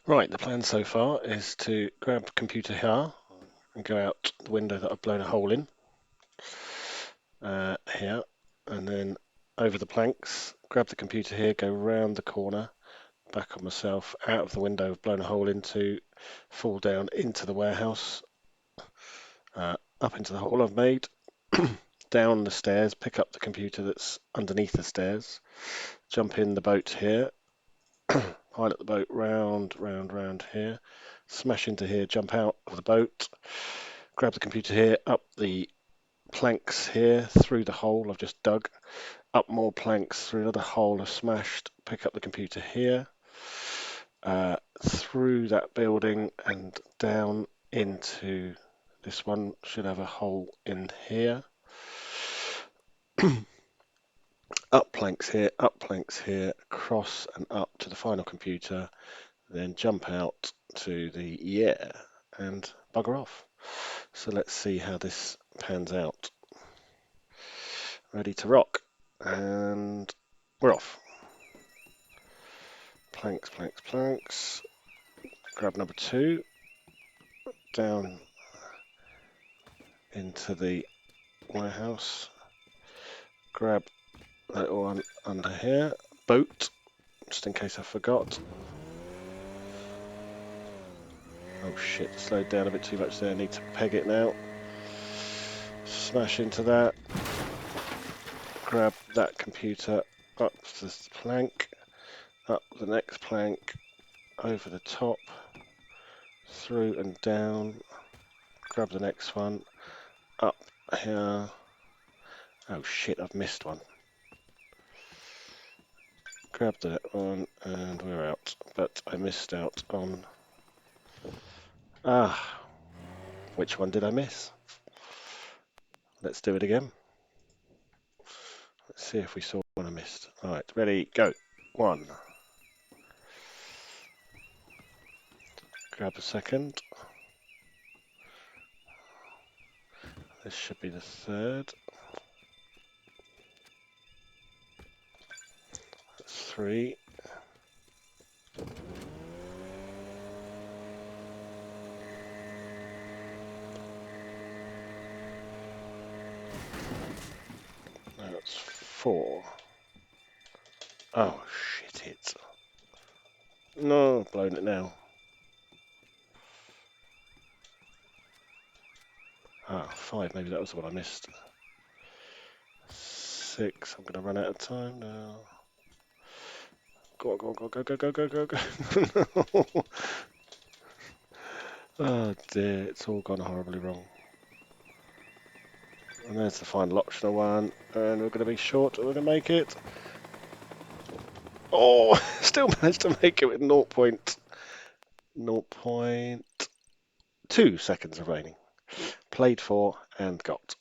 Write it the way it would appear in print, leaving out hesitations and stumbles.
Right, the plan so far is to grab the computer here and go out the window that I've blown a hole in here, and then over the planks, grab the computer here, go round the corner, back on myself, out of the window I've blown a hole into, fall down into the warehouse, up into the hole I've made, down the stairs, pick up the computer that's underneath the stairs, jump in the boat here, pilot the boat round here, smash into here, jump out of the boat, grab the computer here, up the planks here, through the hole I've just dug, up more planks, through another hole I've smashed, pick up the computer here, through that building and down into this one, should have a hole in here. Up planks here, across and up to the final computer, then jump out to the air and bugger off. So let's see how this pans out. Ready to rock, and we're off. Planks, planks, planks. Grab number 2, down into the warehouse. Grab that one under here. Boat, just in case I forgot. Oh shit, slowed down a bit too much there. I need to peg it now. Smash into that. Grab that computer up this plank, up the next plank, over the top, through and down. Grab the next one, up here. Oh shit, I've missed one. Grab that one and we're out, but I missed out on... which one did I miss? Let's do it again. Let's see if we saw one I missed. Alright, ready, go. 1. Grab a second. This should be the 3rd. That's 3. That's 4. Oh shit it. No, I've blown it now. 5, maybe that was the one I missed. 6, I'm going to run out of time now. Go on, go on, go, go, go, go, go, go, go. Oh dear, it's all gone horribly wrong. And there's the final optional one, and we're going to be short, we're going to make it. Oh, still managed to make it with 0.2 seconds remaining. Played for and got.